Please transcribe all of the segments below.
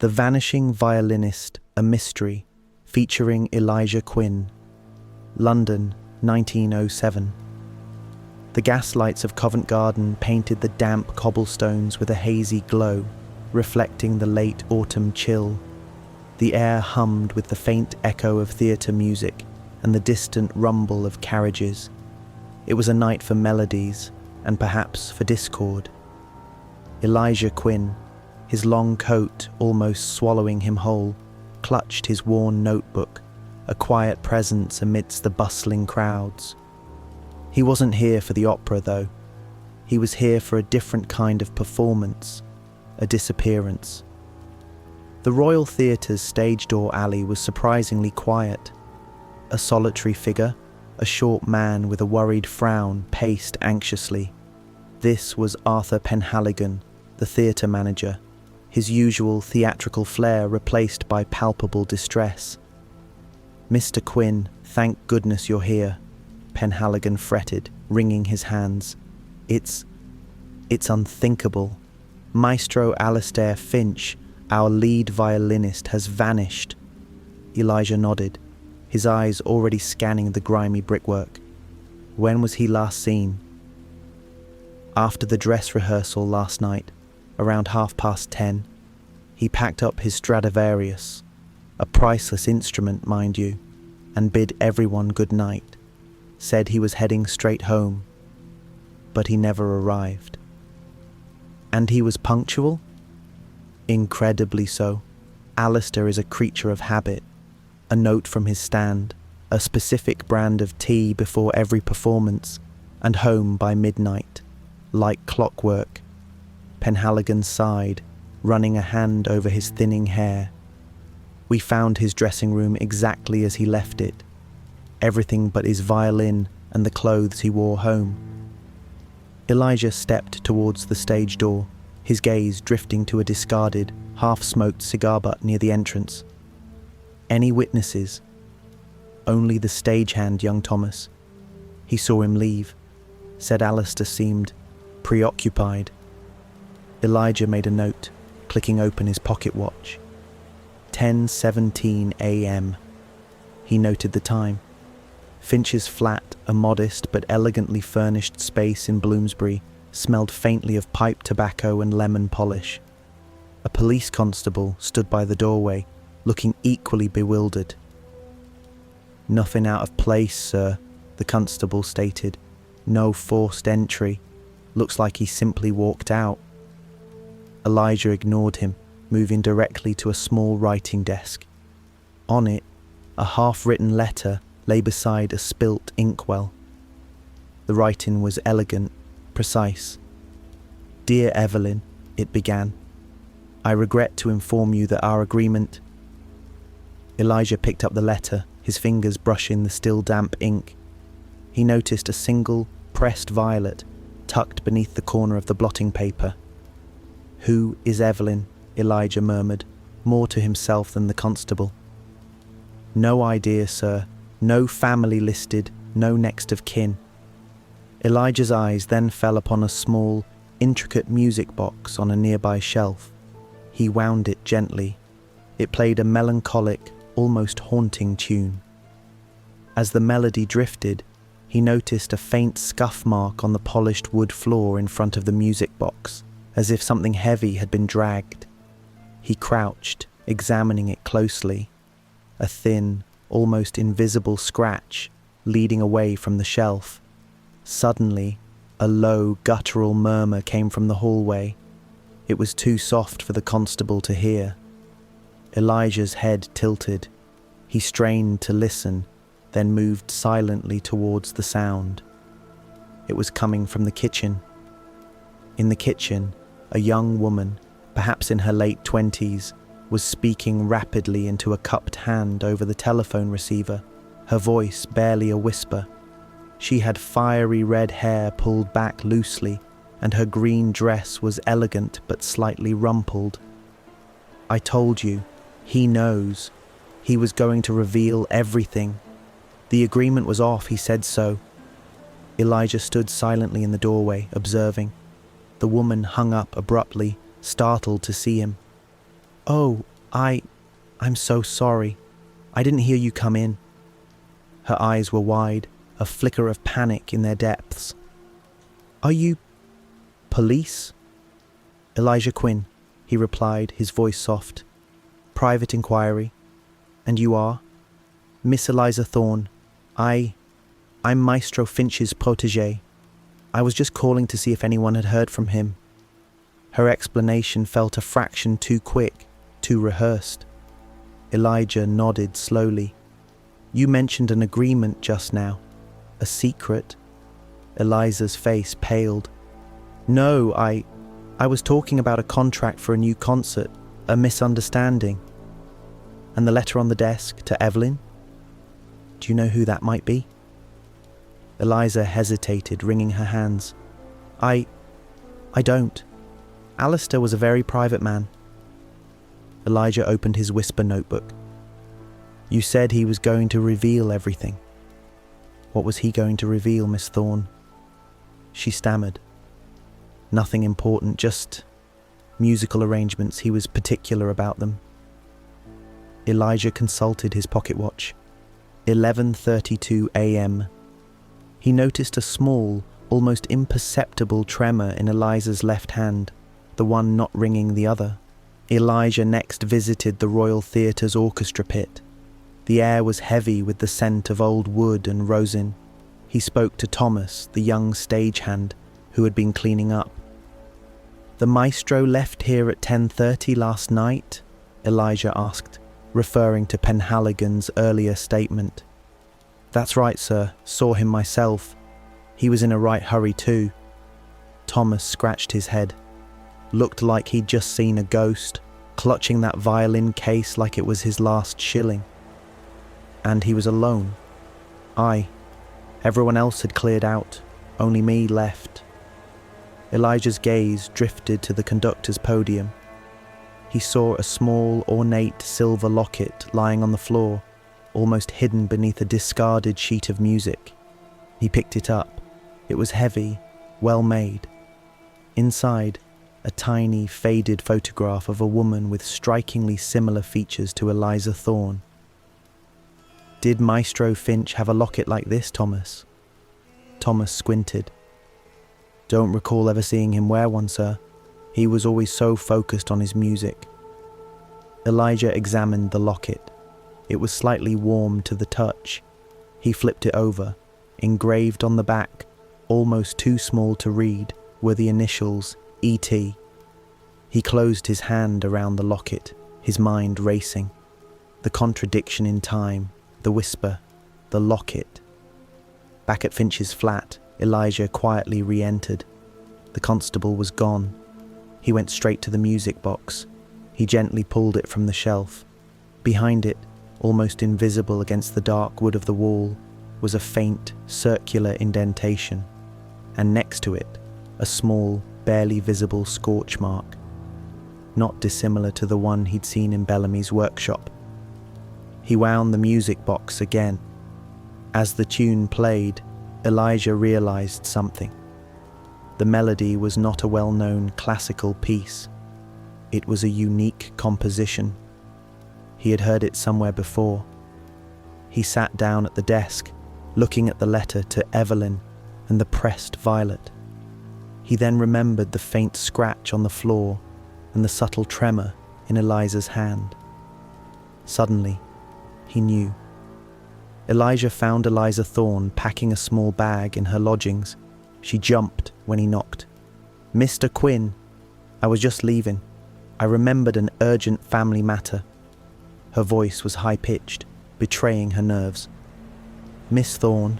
The Vanishing Violinist, a Mystery, featuring Elijah Quinn. London, 1907. The gaslights of Covent Garden painted the damp cobblestones with a hazy glow, reflecting the late autumn chill. The air hummed with the faint echo of theatre music and the distant rumble of carriages. It was a night for melodies, and perhaps for discord. Elijah Quinn, his long coat almost swallowing him whole, clutched his worn notebook, a quiet presence amidst the bustling crowds. He wasn't here for the opera, though. He was here for a different kind of performance, a disappearance. The Royal Theatre's stage door alley was surprisingly quiet. A solitary figure, a short man with a worried frown, paced anxiously. This was Arthur Penhaligon, the theatre manager, his usual theatrical flair replaced by palpable distress. "Mr. Quinn, thank goodness you're here," Penhaligon fretted, wringing his hands. It's unthinkable. Maestro Alastair Finch, our lead violinist, has vanished." Elijah nodded, his eyes already scanning the grimy brickwork. "When was he last seen?" "After the dress rehearsal last night, around 10:30. He packed up his Stradivarius, a priceless instrument, mind you, and bid everyone good night. Said he was heading straight home, but he never arrived." "And he was punctual?" "Incredibly so. Alistair is a creature of habit. A note from his stand, a specific brand of tea before every performance, and home by midnight, like clockwork." Penhaligon sighed, running a hand over his thinning hair. "We found his dressing room exactly as he left it. Everything but his violin and the clothes he wore home." Elijah stepped towards the stage door, his gaze drifting to a discarded, half-smoked cigar butt near the entrance. "Any witnesses?" "Only the stagehand, young Thomas. He saw him leave. Said Alistair seemed preoccupied." Elijah made a note, clicking open his pocket watch. 10:17 a.m. He noted the time. Finch's flat, a modest but elegantly furnished space in Bloomsbury, smelled faintly of pipe tobacco and lemon polish. A police constable stood by the doorway, looking equally bewildered. "Nothing out of place, sir," the constable stated. "No forced entry. Looks like he simply walked out." Elijah ignored him, moving directly to a small writing desk. On it, a half-written letter lay beside a spilt inkwell. The writing was elegant, precise. "Dear Evelyn," it began, "I regret to inform you that our agreement—" Elijah picked up the letter, his fingers brushing the still damp ink. He noticed a single, pressed violet tucked beneath the corner of the blotting paper. "Who is Evelyn?" Elijah murmured, more to himself than the constable. "No idea, sir. No family listed, no next of kin." Elijah's eyes then fell upon a small, intricate music box on a nearby shelf. He wound it gently. It played a melancholic, almost haunting tune. As the melody drifted, he noticed a faint scuff mark on the polished wood floor in front of the music box, as if something heavy had been dragged. He crouched, examining it closely. A thin, almost invisible scratch leading away from the shelf. Suddenly, a low, guttural murmur came from the hallway. It was too soft for the constable to hear. Elijah's head tilted. He strained to listen, then moved silently towards the sound. It was coming from the kitchen. In the kitchen, a young woman, perhaps in her late 20s, was speaking rapidly into a cupped hand over the telephone receiver, her voice barely a whisper. She had fiery red hair pulled back loosely, and her green dress was elegant but slightly rumpled. "I told you, he knows. He was going to reveal everything. The agreement was off, he said so." Elijah stood silently in the doorway, observing. The woman hung up abruptly, startled to see him. "Oh, I'm so sorry. I didn't hear you come in." Her eyes were wide, a flicker of panic in their depths. "Are you police?" "Elijah Quinn," he replied, his voice soft. "Private inquiry. And you are?" "Miss Eliza Thorne. I'm Maestro Finch's protégé. I was just calling to see if anyone had heard from him." Her explanation felt a fraction too quick, too rehearsed. Elijah nodded slowly. "You mentioned an agreement just now. A secret?" Eliza's face paled. "No, I was talking about a contract for a new concert, a misunderstanding." "And the letter on the desk to Evelyn? Do you know who that might be?" Eliza hesitated, wringing her hands. I don't. Alistair was a very private man." Elijah opened his whisper notebook. "You said he was going to reveal everything. What was he going to reveal, Miss Thorne?" She stammered. "Nothing important, just musical arrangements. He was particular about them." Elijah consulted his pocket watch. 11:32 a.m. He noticed a small, almost imperceptible tremor in Eliza's left hand, the one not ringing the other. Elijah next visited the Royal Theatre's orchestra pit. The air was heavy with the scent of old wood and rosin. He spoke to Thomas, the young stagehand, who had been cleaning up. "The maestro left here at 10:30 last night?" Elijah asked, referring to Penhaligon's earlier statement. "That's right, sir. Saw him myself. He was in a right hurry too." Thomas scratched his head. Looked like he'd just seen a ghost, clutching that violin case like it was his last shilling. "And he was alone?" "Aye. Everyone else had cleared out. Only me left." Elijah's gaze drifted to the conductor's podium. He saw a small, ornate silver locket lying on the floor, almost hidden beneath a discarded sheet of music. He picked it up. It was heavy, well made. Inside, a tiny, faded photograph of a woman with strikingly similar features to Eliza Thorne. "Did Maestro Finch have a locket like this, Thomas?" Thomas squinted. "Don't recall ever seeing him wear one, sir. He was always so focused on his music." Elijah examined the locket. It was slightly warm to the touch. He flipped it over. Engraved on the back, almost too small to read, were the initials E.T. He closed his hand around the locket, his mind racing. The contradiction in time, the whisper, the locket. Back at Finch's flat, Elijah quietly re-entered. The constable was gone. He went straight to the music box. He gently pulled it from the shelf. Behind it, almost invisible against the dark wood of the wall, was a faint, circular indentation, and next to it, a small, barely visible scorch mark, not dissimilar to the one he'd seen in Bellamy's workshop. He wound the music box again. As the tune played, Elijah realized something. The melody was not a well-known classical piece. It was a unique composition. He had heard it somewhere before. He sat down at the desk, looking at the letter to Evelyn and the pressed violet. He then remembered the faint scratch on the floor and the subtle tremor in Eliza's hand. Suddenly, he knew. Elijah found Eliza Thorne packing a small bag in her lodgings. She jumped when he knocked. "Mr. Quinn, I was just leaving. I remembered an urgent family matter." Her voice was high-pitched, betraying her nerves. "Miss Thorne,"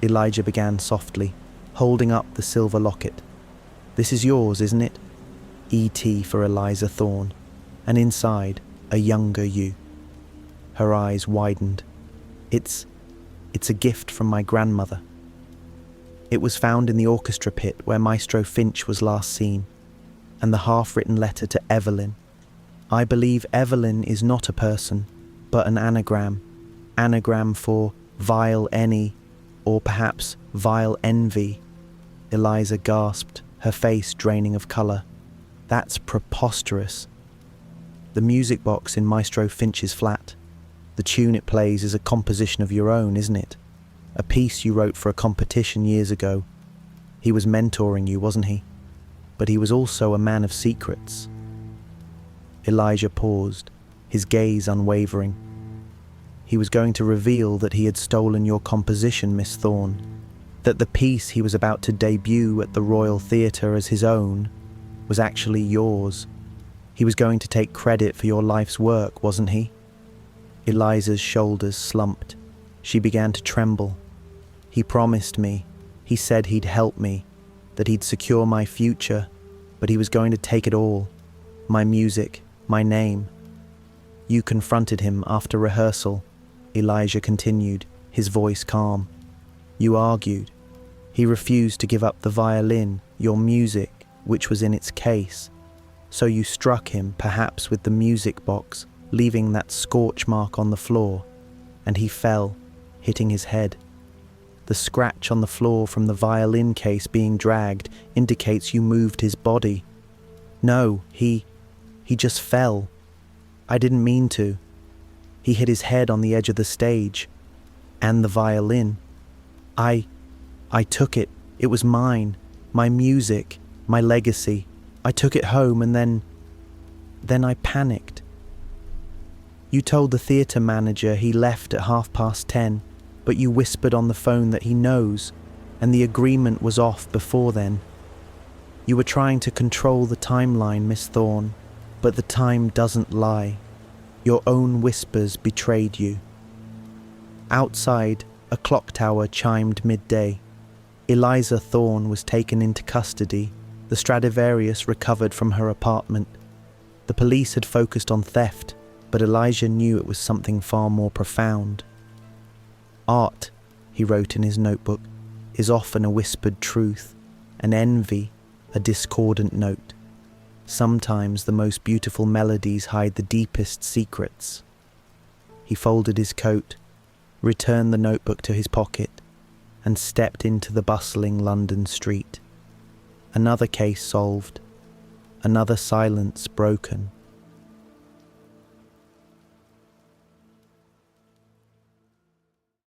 Elijah began softly, holding up the silver locket. "This is yours, isn't it? E.T. for Eliza Thorne, and inside, a younger you." Her eyes widened. It's a gift from my grandmother. It was found in the orchestra pit where Maestro Finch was last seen, and the half-written letter to Evelyn. I believe Evelyn is not a person, but an anagram. Anagram for vile any, or perhaps vile envy. Eliza gasped, her face draining of colour. "That's preposterous." The music box in Maestro Finch's flat. The tune it plays is a composition of your own, isn't it? A piece you wrote for a competition years ago. He was mentoring you, wasn't he? But he was also a man of secrets. Elijah paused, his gaze unwavering. He was going to reveal that he had stolen your composition, Miss Thorne, that the piece he was about to debut at the Royal Theatre as his own was actually yours. He was going to take credit for your life's work, wasn't he? Eliza's shoulders slumped. She began to tremble. He promised me. He said he'd help me, that he'd secure my future, but he was going to take it all. My music, my name. You confronted him after rehearsal, Elijah continued, his voice calm. You argued. He refused to give up the violin, your music, which was in its case. So you struck him, perhaps with the music box, leaving that scorch mark on the floor, and he fell, hitting his head. The scratch on the floor from the violin case being dragged indicates you moved his body. No, he just fell. I didn't mean to. He hit his head on the edge of the stage. And the violin. I took it. It was mine. My music. My legacy. I took it home and then I panicked. You told the theatre manager he left at 10:30, but you whispered on the phone that he knows, and the agreement was off before then. You were trying to control the timeline, Miss Thorne, but the time doesn't lie. Your own whispers betrayed you. Outside, a clock tower chimed midday. Eliza Thorne was taken into custody, the Stradivarius recovered from her apartment. The police had focused on theft, but Elijah knew it was something far more profound. Art, he wrote in his notebook, is often a whispered truth, an envy, a discordant note. Sometimes the most beautiful melodies hide the deepest secrets. He folded his coat, returned the notebook to his pocket, and stepped into the bustling London street. Another case solved, another silence broken.